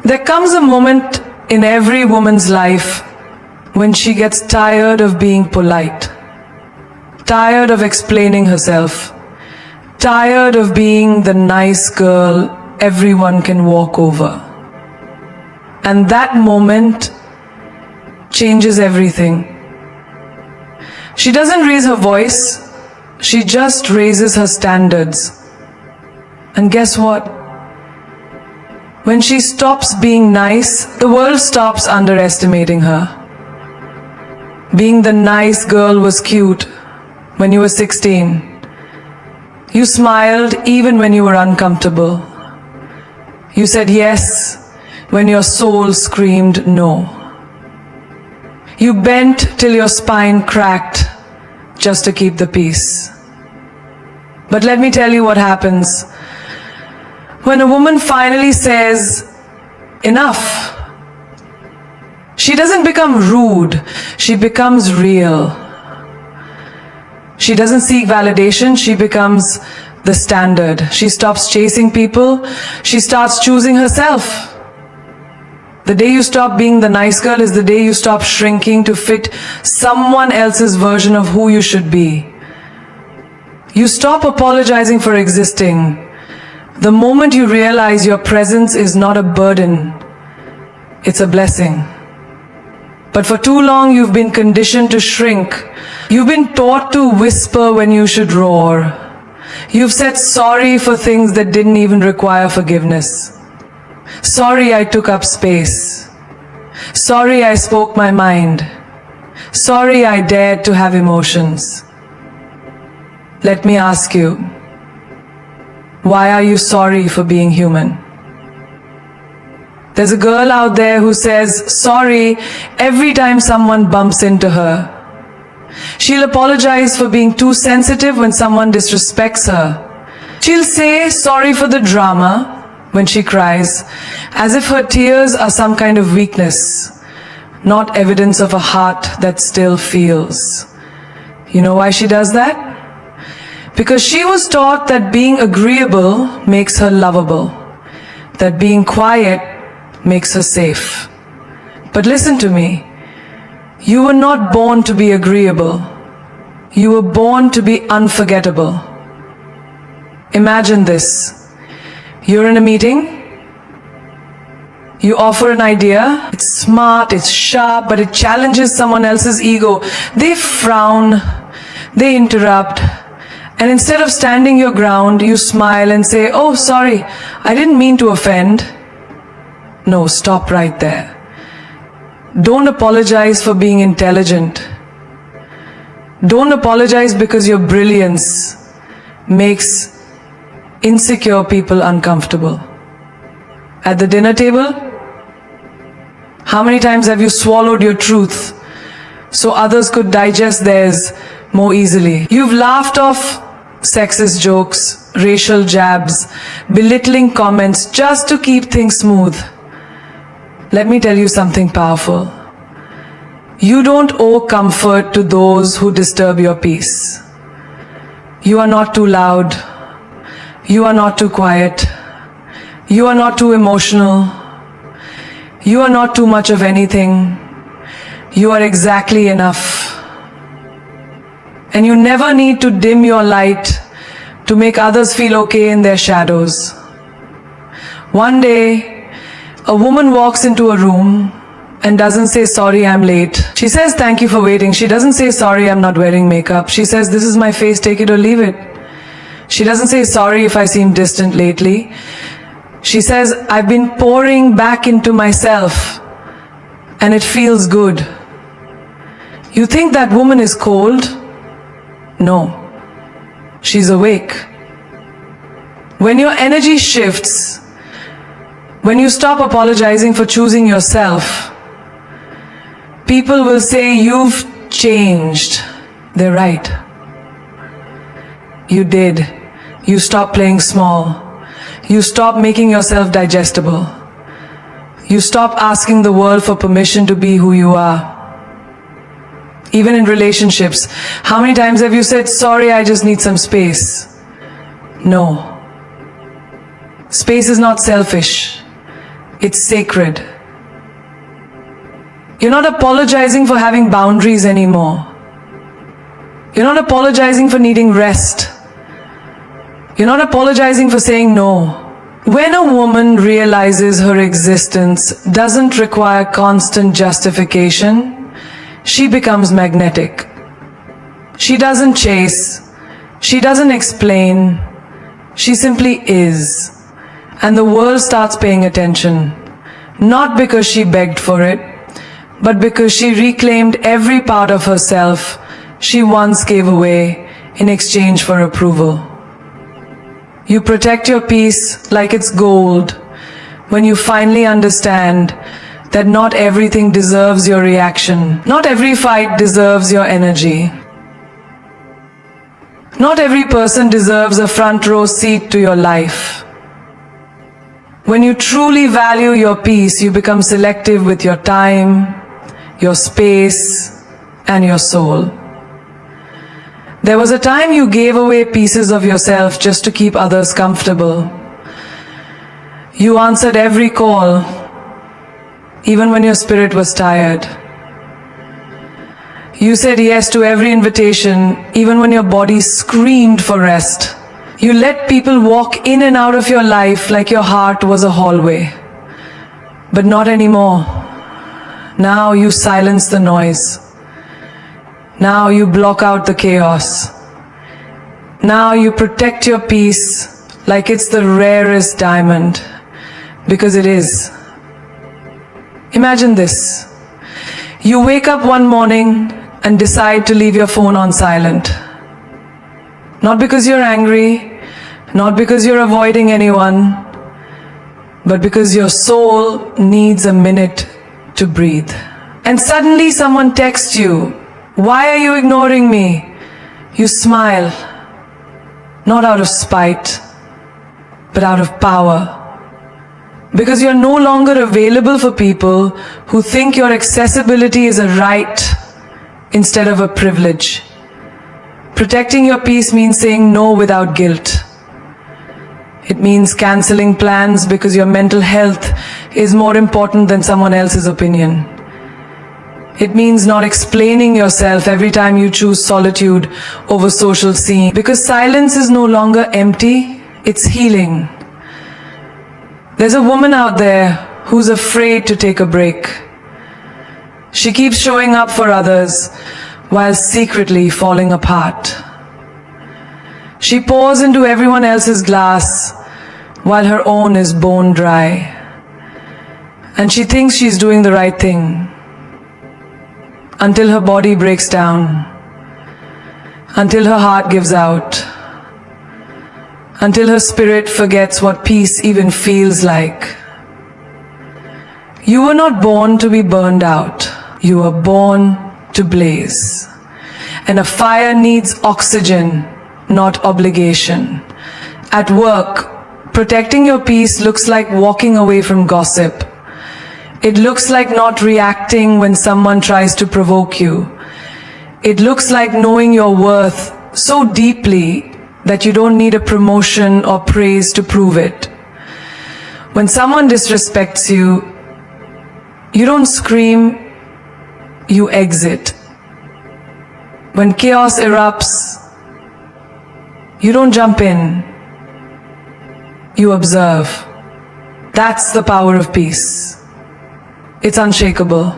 There comes a moment in every woman's life when she gets tired of being polite, tired of explaining herself, tired of being the nice girl everyone can walk over. And that moment changes everything. She doesn't raise her voice, she just raises her standards. And guess what? When she stops being nice, the world stops underestimating her. Being the nice girl was cute when you were 16. You smiled even when you were uncomfortable. You said yes when your soul screamed no. You bent till your spine cracked just to keep the peace. But let me tell you what happens when a woman finally says, enough. She doesn't become rude, she becomes real. She doesn't seek validation, she becomes the standard. She stops chasing people, she starts choosing herself. The day you stop being the nice girl is the day you stop shrinking to fit someone else's version of who you should be. You stop apologizing for existing. The moment you realize your presence is not a burden, it's a blessing. But for too long you've been conditioned to shrink. You've been taught to whisper when you should roar. You've said sorry for things that didn't even require forgiveness. Sorry I took up space. Sorry I spoke my mind. Sorry I dared to have emotions. Let me ask you, why are you sorry for being human? There's a girl out there who says sorry every time someone bumps into her. She'll apologize for being too sensitive when someone disrespects her. She'll say sorry for the drama when she cries, as if her tears are some kind of weakness, not evidence of a heart that still feels. You know why she does that? Because she was taught that being agreeable makes her lovable, that being quiet makes her safe. But listen to me, you were not born to be agreeable. You were born to be unforgettable. Imagine this. You're in a meeting. You offer an idea. It's smart, it's sharp, but it challenges someone else's ego. They frown, they interrupt. And instead of standing your ground, you smile and say, oh, sorry, I didn't mean to offend. No, stop right there. Don't apologize for being intelligent. Don't apologize because your brilliance makes insecure people uncomfortable. At the dinner table, how many times have you swallowed your truth so others could digest theirs more easily? You've laughed off sexist jokes, racial jabs, belittling comments just to keep things smooth. Let me tell you something powerful. You don't owe comfort to those who disturb your peace. You are not too loud. You are not too quiet. You are not too emotional. You are not too much of anything. You are exactly enough. And you never need to dim your light to make others feel okay in their shadows. One day, a woman walks into a room and doesn't say, sorry, I'm late. She says, thank you for waiting. She doesn't say, sorry, I'm not wearing makeup. She says, this is my face, take it or leave it. She doesn't say, sorry if I seem distant lately. She says, I've been pouring back into myself and it feels good. You think that woman is cold? No, she's awake. When your energy shifts, when you stop apologizing for choosing yourself, people will say, you've changed. They're right. You did. You stopped playing small. You stopped making yourself digestible. You stopped asking the world for permission to be who you are. Even in relationships, how many times have you said, sorry, I just need some space? No. Space is not selfish. It's sacred. You're not apologizing for having boundaries anymore. You're not apologizing for needing rest. You're not apologizing for saying no. When a woman realizes her existence doesn't require constant justification, she becomes magnetic. She doesn't chase. She doesn't explain. She simply is. And the world starts paying attention. Not because she begged for it, but because she reclaimed every part of herself she once gave away in exchange for approval. You protect your peace like it's gold when you finally understand that not everything deserves your reaction. Not every fight deserves your energy. Not every person deserves a front row seat to your life. When you truly value your peace, you become selective with your time, your space, and your soul. There was a time you gave away pieces of yourself just to keep others comfortable. You answered every call, even when your spirit was tired. You said yes to every invitation, even when your body screamed for rest. You let people walk in and out of your life like your heart was a hallway. But not anymore. Now you silence the noise. Now you block out the chaos. Now you protect your peace like it's the rarest diamond, because it is. Imagine this. You wake up one morning and decide to leave your phone on silent. Not because you're angry, not because you're avoiding anyone, but because your soul needs a minute to breathe. And suddenly someone texts you, "Why are you ignoring me?" You smile, not out of spite, but out of power. Because you're no longer available for people who think your accessibility is a right instead of a privilege. Protecting your peace means saying no without guilt. It means canceling plans because your mental health is more important than someone else's opinion. It means not explaining yourself every time you choose solitude over social scene, because silence is no longer empty, it's healing. There's a woman out there who's afraid to take a break. She keeps showing up for others while secretly falling apart. She pours into everyone else's glass while her own is bone dry. And she thinks she's doing the right thing until her body breaks down, until her heart gives out, until her spirit forgets what peace even feels like. You were not born to be burned out. You were born to blaze. And a fire needs oxygen, not obligation. At work, protecting your peace looks like walking away from gossip. It looks like not reacting when someone tries to provoke you. It looks like knowing your worth so deeply that you don't need a promotion or praise to prove it. When someone disrespects you, you don't scream, you exit. When chaos erupts, you don't jump in, you observe. That's the power of peace. It's unshakable.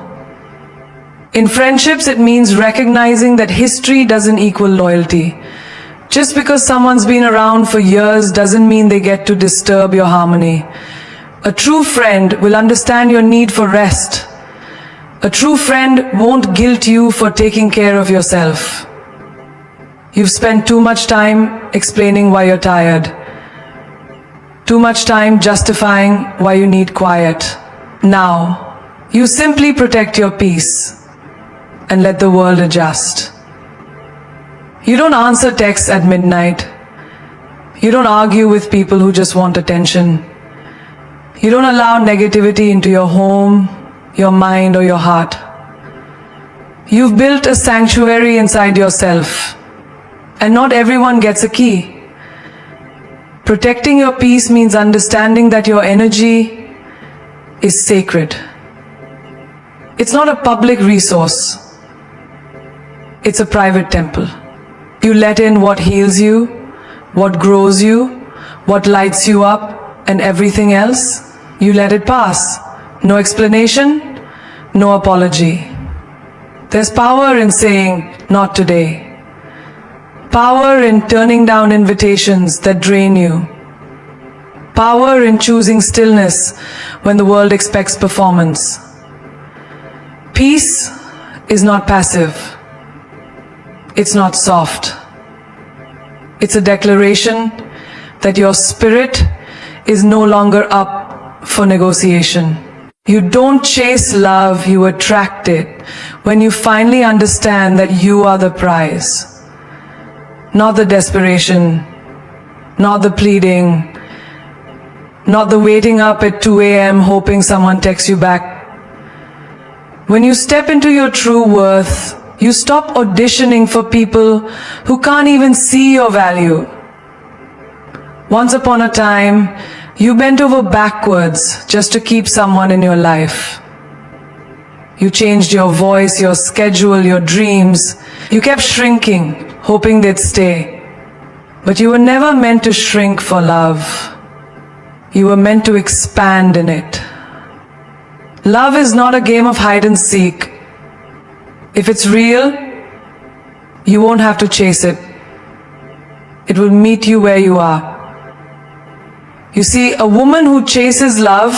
In friendships, it means recognizing that history doesn't equal loyalty. Just because someone's been around for years doesn't mean they get to disturb your harmony. A true friend will understand your need for rest. A true friend won't guilt you for taking care of yourself. You've spent too much time explaining why you're tired. Too much time justifying why you need quiet. Now, you simply protect your peace and let the world adjust. You don't answer texts at midnight. You don't argue with people who just want attention. You don't allow negativity into your home, your mind, or your heart. You've built a sanctuary inside yourself, and not everyone gets a key. Protecting your peace means understanding that your energy is sacred. It's not a public resource. It's a private temple. You let in what heals you, what grows you, what lights you up, and everything else, you let it pass. No explanation, no apology. There's power in saying, not today. Power in turning down invitations that drain you. Power in choosing stillness when the world expects performance. Peace is not passive. It's not soft. It's a declaration that your spirit is no longer up for negotiation. You don't chase love, you attract it when you finally understand that you are the prize. Not the desperation, not the pleading, not the waiting up at 2 a.m. hoping someone texts you back. When you step into your true worth, you stop auditioning for people who can't even see your value. Once upon a time, you bent over backwards just to keep someone in your life. You changed your voice, your schedule, your dreams. You kept shrinking, hoping they'd stay. But you were never meant to shrink for love. You were meant to expand in it. Love is not a game of hide and seek. If it's real, you won't have to chase it. It will meet you where you are. You see, a woman who chases love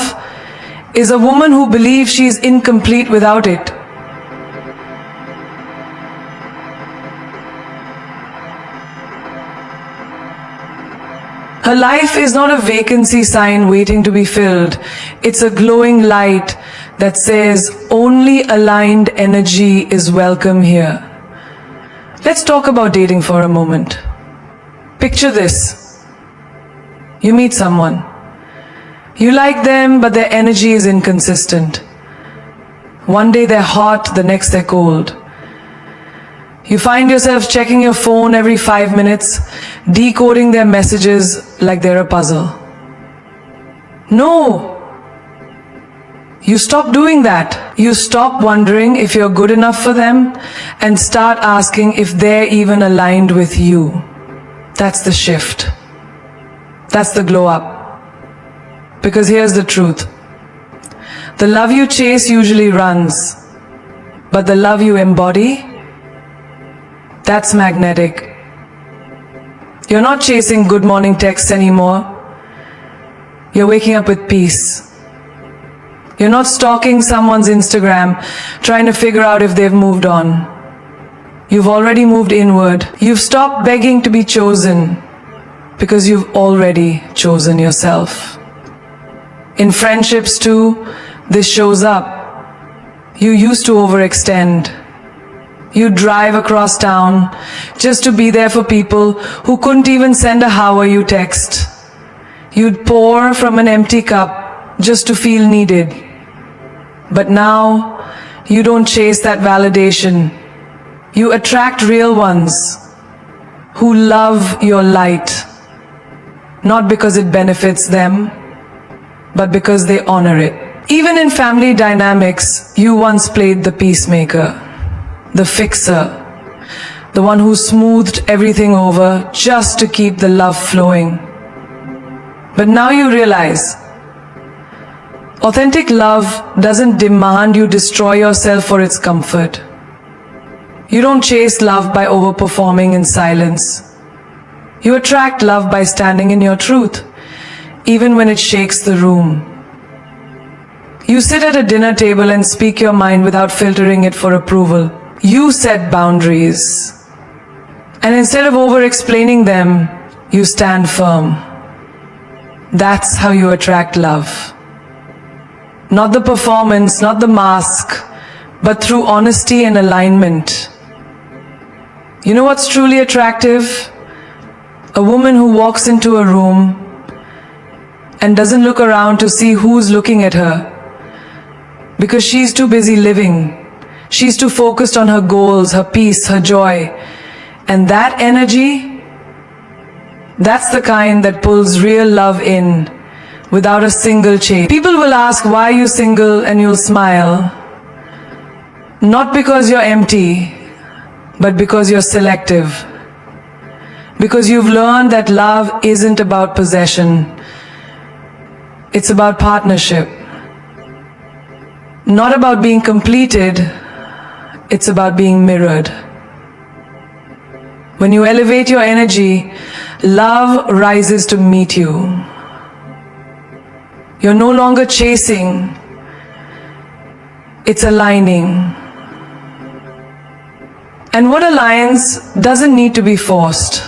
is a woman who believes she's incomplete without it. Her life is not a vacancy sign waiting to be filled. It's a glowing light that says only aligned energy is welcome here. Let's talk about dating for a moment. Picture this. You meet someone. You like them, but their energy is inconsistent. One day they're hot, the next they're cold. You find yourself checking your phone every 5 minutes, decoding their messages like they're a puzzle. No! You stop doing that. You stop wondering if you're good enough for them and start asking if they're even aligned with you. That's the shift. That's the glow up. Because here's the truth. The love you chase usually runs, but the love you embody, that's magnetic. You're not chasing good morning texts anymore. You're waking up with peace. You're not stalking someone's Instagram, trying to figure out if they've moved on. You've already moved inward. You've stopped begging to be chosen because you've already chosen yourself. In friendships too, this shows up. You used to overextend. You drive across town just to be there for people who couldn't even send a how are you text. You'd pour from an empty cup just to feel needed. But now, you don't chase that validation. You attract real ones who love your light. Not because it benefits them, but because they honor it. Even in family dynamics, you once played the peacemaker, the fixer, the one who smoothed everything over just to keep the love flowing. But now you realize, authentic love doesn't demand you destroy yourself for its comfort. You don't chase love by overperforming in silence. You attract love by standing in your truth, even when it shakes the room. You sit at a dinner table and speak your mind without filtering it for approval. You set boundaries. And instead of over-explaining them, you stand firm. That's how you attract love. Not the performance, not the mask, but through honesty and alignment. You know what's truly attractive? A woman who walks into a room and doesn't look around to see who's looking at her because she's too busy living. She's too focused on her goals, her peace, her joy. And that energy, that's the kind that pulls real love in, without a single chase. People will ask, why are you single? And you'll smile. Not because you're empty, but because you're selective. Because you've learned that love isn't about possession. It's about partnership. Not about being completed, it's about being mirrored. When you elevate your energy, love rises to meet you. You're no longer chasing, it's aligning. And what aligns doesn't need to be forced.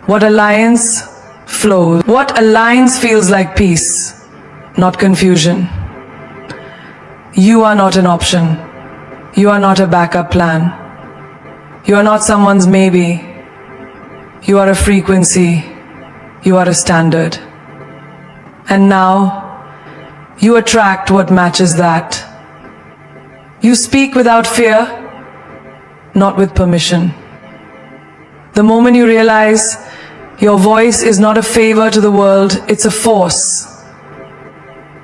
What aligns flows. What aligns feels like peace, not confusion. You are not an option. You are not a backup plan. You are not someone's maybe. You are a frequency. You are a standard. And now, you attract what matches that. You speak without fear, not with permission. The moment you realize your voice is not a favor to the world, it's a force.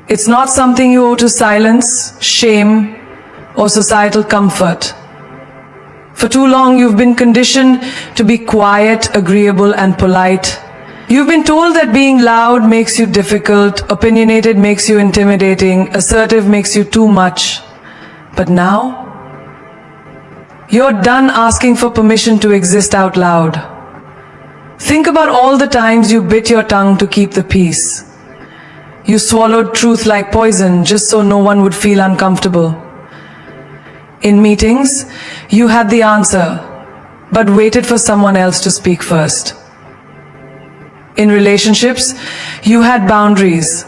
It's not something you owe to silence, shame, or societal comfort. For too long you've been conditioned to be quiet, agreeable, and polite. You've been told that being loud makes you difficult, opinionated makes you intimidating, assertive makes you too much. But now, you're done asking for permission to exist out loud. Think about all the times you bit your tongue to keep the peace. You swallowed truth like poison just so no one would feel uncomfortable. In meetings, you had the answer, but waited for someone else to speak first. In relationships, you had boundaries,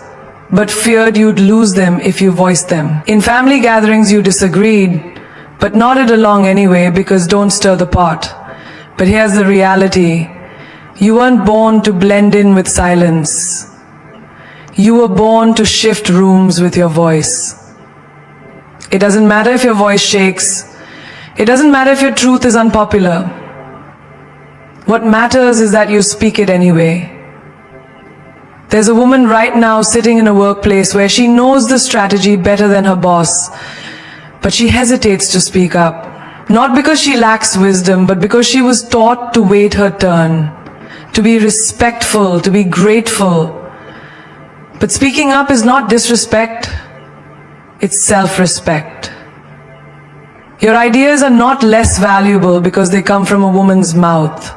but feared you'd lose them if you voiced them. In family gatherings, you disagreed, but nodded along anyway because don't stir the pot. But here's the reality. You weren't born to blend in with silence. You were born to shift rooms with your voice. It doesn't matter if your voice shakes. It doesn't matter if your truth is unpopular. What matters is that you speak it anyway. There's a woman right now sitting in a workplace where she knows the strategy better than her boss, but she hesitates to speak up. Not because she lacks wisdom, but because she was taught to wait her turn, to be respectful, to be grateful. But speaking up is not disrespect, it's self-respect. Your ideas are not less valuable because they come from a woman's mouth.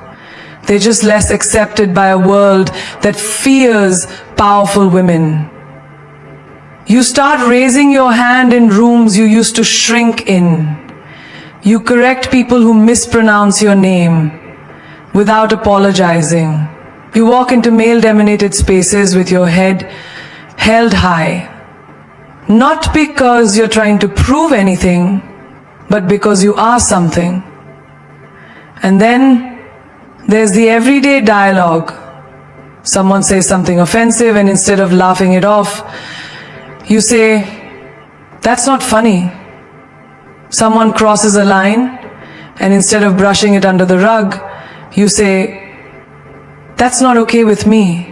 They're just less accepted by a world that fears powerful women. You start raising your hand in rooms you used to shrink in. You correct people who mispronounce your name without apologizing. You walk into male-dominated spaces with your head held high. Not because you're trying to prove anything, but because you are something. And then there's the everyday dialogue. Someone says something offensive and instead of laughing it off, you say, that's not funny. Someone crosses a line and instead of brushing it under the rug, you say, that's not okay with me.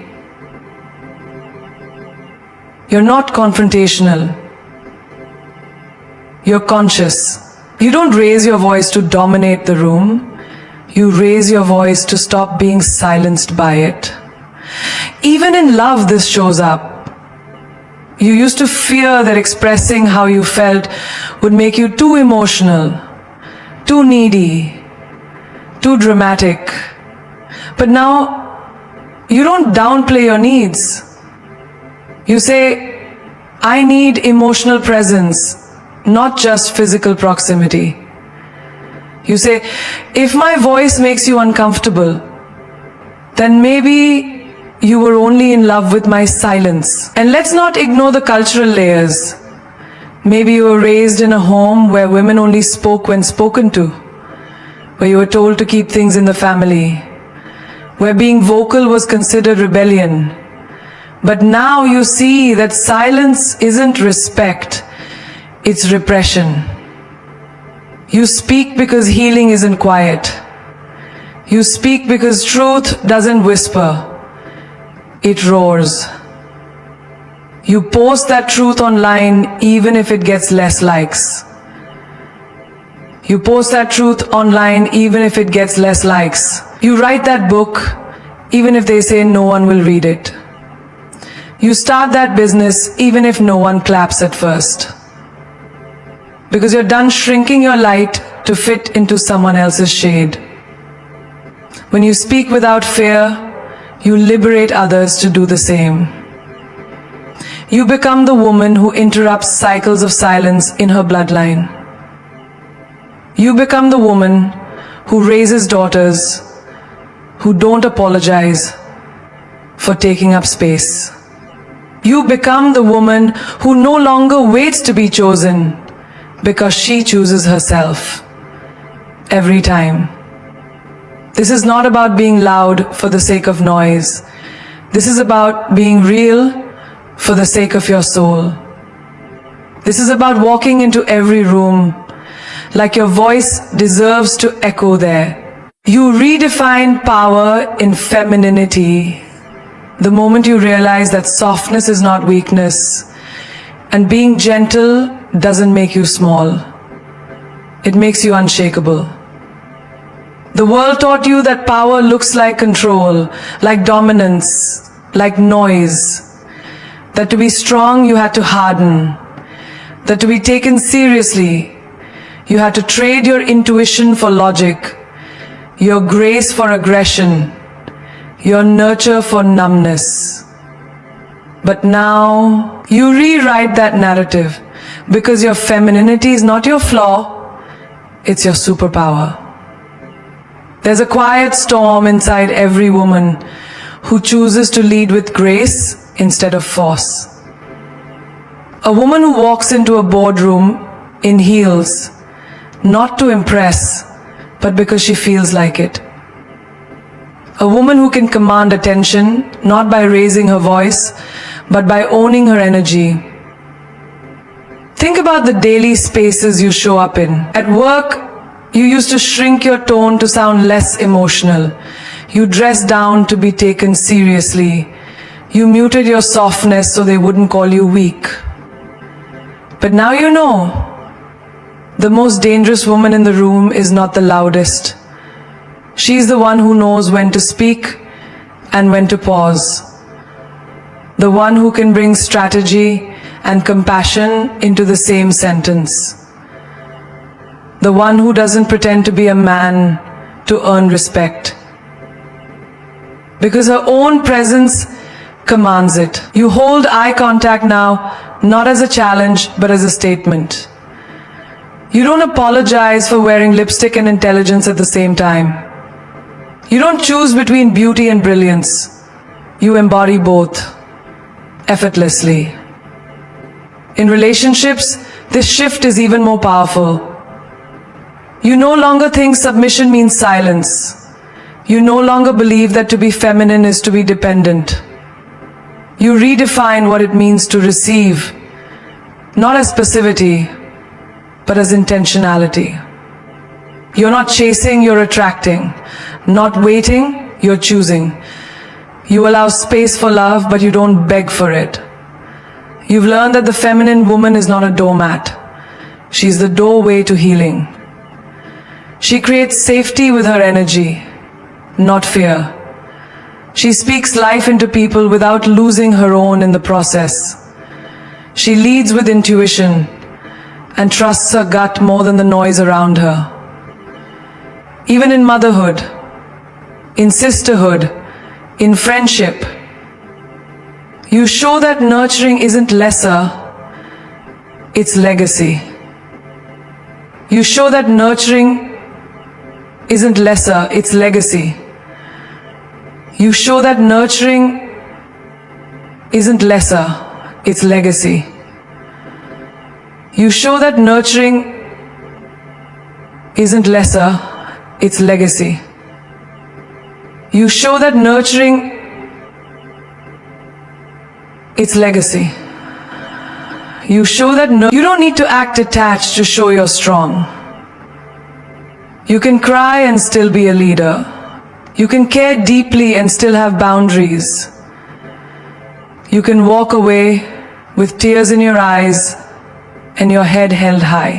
You're not confrontational. You're conscious. You don't raise your voice to dominate the room. You raise your voice to stop being silenced by it. Even in love, this shows up. You used to fear that expressing how you felt would make you too emotional, too needy, too dramatic. But now, you don't downplay your needs. You say, I need emotional presence, not just physical proximity. You say, if my voice makes you uncomfortable, then maybe you were only in love with my silence. And let's not ignore the cultural layers. Maybe you were raised in a home where women only spoke when spoken to, where you were told to keep things in the family, where being vocal was considered rebellion. But now you see that silence isn't respect, it's repression. You speak because healing isn't quiet. You speak because truth doesn't whisper, it roars. You post that truth online even if it gets less likes. You post that truth online even if it gets less likes. You write that book even if they say no one will read it. You start that business even if no one claps at first. Because you're done shrinking your light to fit into someone else's shade. When you speak without fear, you liberate others to do the same. You become the woman who interrupts cycles of silence in her bloodline. You become the woman who raises daughters who don't apologize for taking up space. You become the woman who no longer waits to be chosen because she chooses herself every time. This is not about being loud for the sake of noise. This is about being real for the sake of your soul. This is about walking into every room like your voice deserves to echo there. You redefine power in femininity the moment you realize that softness is not weakness and being gentle doesn't make you small. It makes you unshakable. The world taught you that power looks like control, like dominance, like noise. That to be strong you had to harden. That to be taken seriously you had to trade your intuition for logic, your grace for aggression, your nurture for numbness. But now you rewrite that narrative because your femininity is not your flaw, it's your superpower. There's a quiet storm inside every woman who chooses to lead with grace instead of force. A woman who walks into a boardroom in heels, not to impress, but because she feels like it. A woman who can command attention, not by raising her voice, but by owning her energy. Think about the daily spaces you show up in. At work, you used to shrink your tone to sound less emotional. You dressed down to be taken seriously. You muted your softness so they wouldn't call you weak. But now you know. The most dangerous woman in the room is not the loudest. She's the one who knows when to speak and when to pause. The one who can bring strategy and compassion into the same sentence. The one who doesn't pretend to be a man to earn respect. Because her own presence commands it. You hold eye contact now, not as a challenge, but as a statement. You don't apologize for wearing lipstick and intelligence at the same time. You don't choose between beauty and brilliance. You embody both, effortlessly. In relationships, this shift is even more powerful. You no longer think submission means silence. You no longer believe that to be feminine is to be dependent. You redefine what it means to receive, not as passivity, but as intentionality. You're not chasing, you're attracting. Not waiting, you're choosing. You allow space for love, but you don't beg for it. You've learned that the feminine woman is not a doormat. She's the doorway to healing. She creates safety with her energy, not fear. She speaks life into people without losing her own in the process. She leads with intuition and trusts her gut more than the noise around her. Even in motherhood, in sisterhood, in friendship, you show that nurturing isn't lesser, it's legacy. You show that nurturing isn't lesser, it's legacy. You show that nurturing isn't lesser, it's legacy. You show that nurturing isn't lesser, it's legacy. You show that nurturing, it's legacy. You show that you don't need to act attached to show you're strong. You can cry and still be a leader. You can care deeply and still have boundaries. You can walk away with tears in your eyes and your head held high.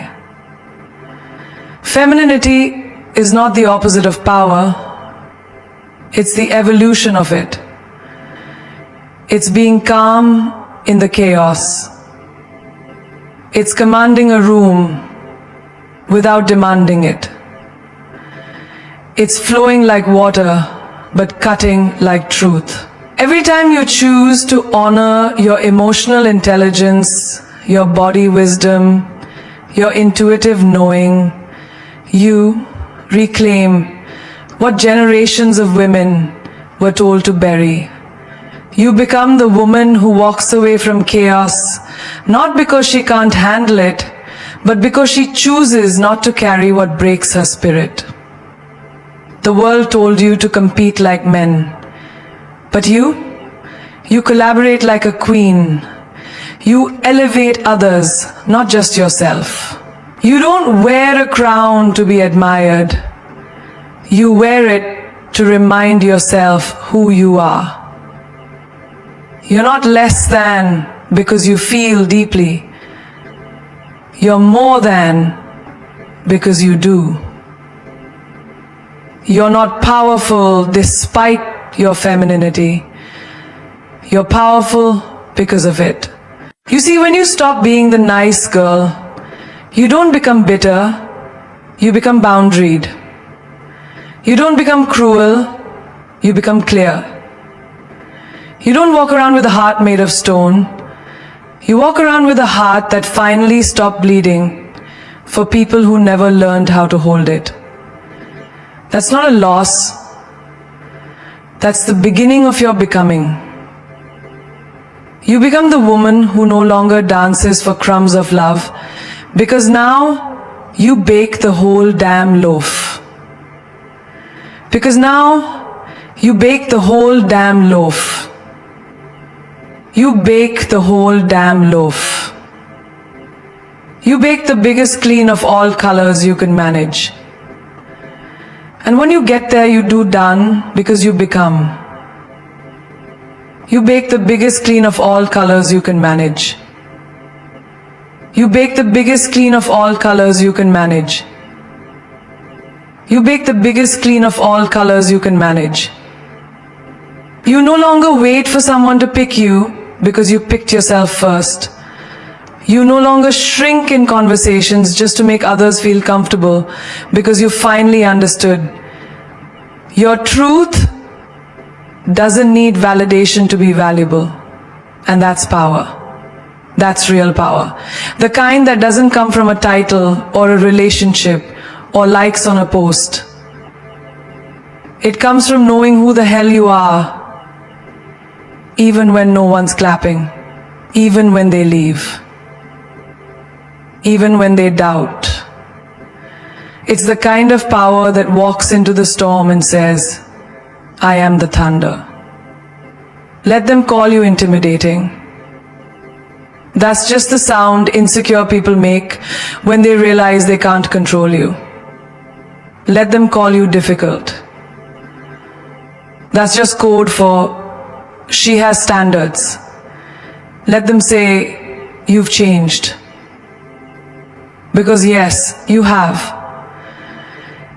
Femininity is not the opposite of power, it's the evolution of it. It's being calm in the chaos. It's commanding a room without demanding it. It's flowing like water, but cutting like truth. Every time you choose to honor your emotional intelligence, your body wisdom, your intuitive knowing, you reclaim what generations of women were told to bury. You become the woman who walks away from chaos, not because she can't handle it, but because she chooses not to carry what breaks her spirit. The world told you to compete like men, but you collaborate like a queen. You elevate others, not just yourself. You don't wear a crown to be admired. You wear it to remind yourself who you are. You're not less than because you feel deeply. You're more than because you do. You're not powerful despite your femininity. You're powerful because of it. You see, when you stop being the nice girl, you don't become bitter, you become boundaried. You don't become cruel, you become clear. You don't walk around with a heart made of stone. You walk around with a heart that finally stopped bleeding for people who never learned how to hold it. That's not a loss. That's the beginning of your becoming. You become the woman who no longer dances for crumbs of love, because now you bake the whole damn loaf. Because now you bake the whole damn loaf. You bake the whole damn loaf. You bake the biggest clean of all colors you can manage. And when you get there, you do done because you become. You bake the biggest clean of all colors you can manage. You bake the biggest clean of all colors you can manage. You bake the biggest clean of all colors you can manage. You no longer wait for someone to pick you because you picked yourself first. You no longer shrink in conversations just to make others feel comfortable because you finally understood. Your truth doesn't need validation to be valuable. And that's power. That's real power. The kind that doesn't come from a title or a relationship or likes on a post. It comes from knowing who the hell you are, even when no one's clapping, even when they leave, even when they doubt. It's the kind of power that walks into the storm and says, I am the thunder. Let them call you intimidating. That's just the sound insecure people make when they realize they can't control you. Let them call you difficult. That's just code for she has standards. Let them say you've changed. Because yes, you have.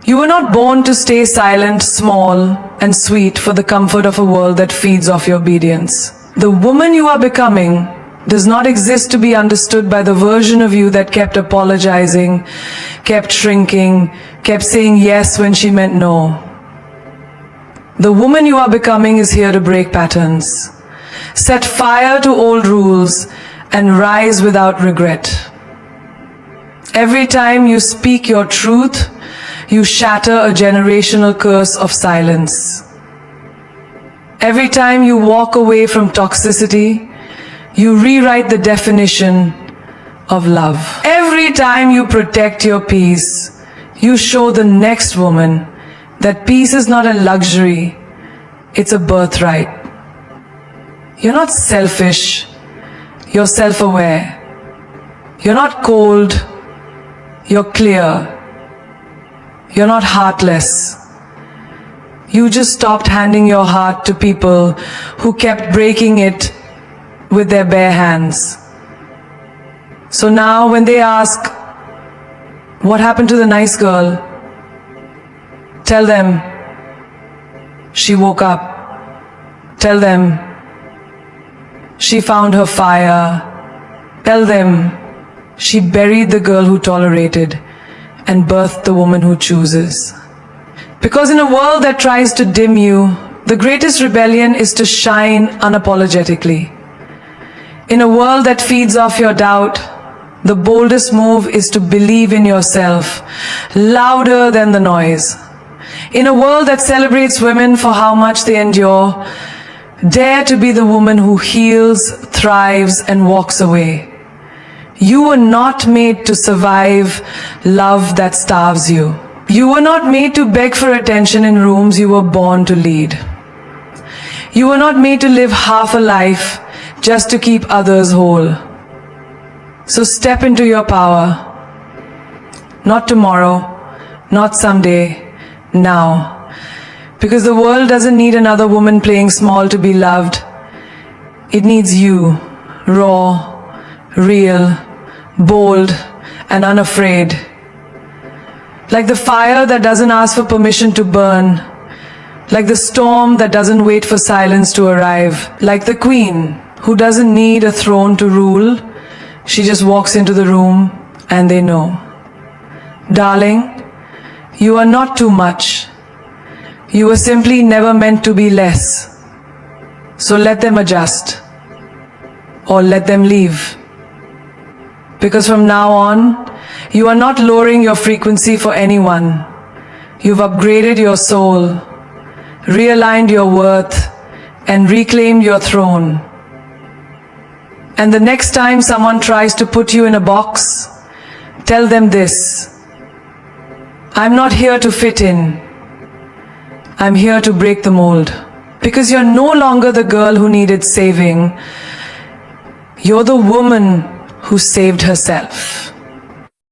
You were not born to stay silent, small, and sweet for the comfort of a world that feeds off your obedience. The woman you are becoming does not exist to be understood by the version of you that kept apologizing, kept shrinking, kept saying yes when she meant no. The woman you are becoming is here to break patterns, set fire to old rules, and rise without regret. Every time you speak your truth, you shatter a generational curse of silence. Every time you walk away from toxicity, you rewrite the definition of love. Every time you protect your peace, you show the next woman that peace is not a luxury, it's a birthright. You're not selfish, you're self-aware. You're not cold, you're clear. You're not heartless. You just stopped handing your heart to people who kept breaking it with their bare hands. So now when they ask, what happened to the nice girl? Tell them, she woke up. Tell them, she found her fire. Tell them, she buried the girl who tolerated and birthed the woman who chooses. Because in a world that tries to dim you, the greatest rebellion is to shine unapologetically. In a world that feeds off your doubt, the boldest move is to believe in yourself, louder than the noise. In a world that celebrates women for how much they endure, dare to be the woman who heals, thrives, and walks away. You were not made to survive love that starves you. You were not made to beg for attention in rooms you were born to lead. You were not made to live half a life just to keep others whole. So step into your power. Not tomorrow, not someday, now. Because the world doesn't need another woman playing small to be loved. It needs you, raw, real, bold, and unafraid. Like the fire that doesn't ask for permission to burn. Like the storm that doesn't wait for silence to arrive. Like the queen who doesn't need a throne to rule. She just walks into the room and they know. Darling, you are not too much. You were simply never meant to be less. So let them adjust. Or let them leave. Because from now on, you are not lowering your frequency for anyone. You've upgraded your soul, realigned your worth, and reclaimed your throne. And the next time someone tries to put you in a box, tell them this: I'm not here to fit in. I'm here to break the mold. Because you're no longer the girl who needed saving. You're the woman who saved herself.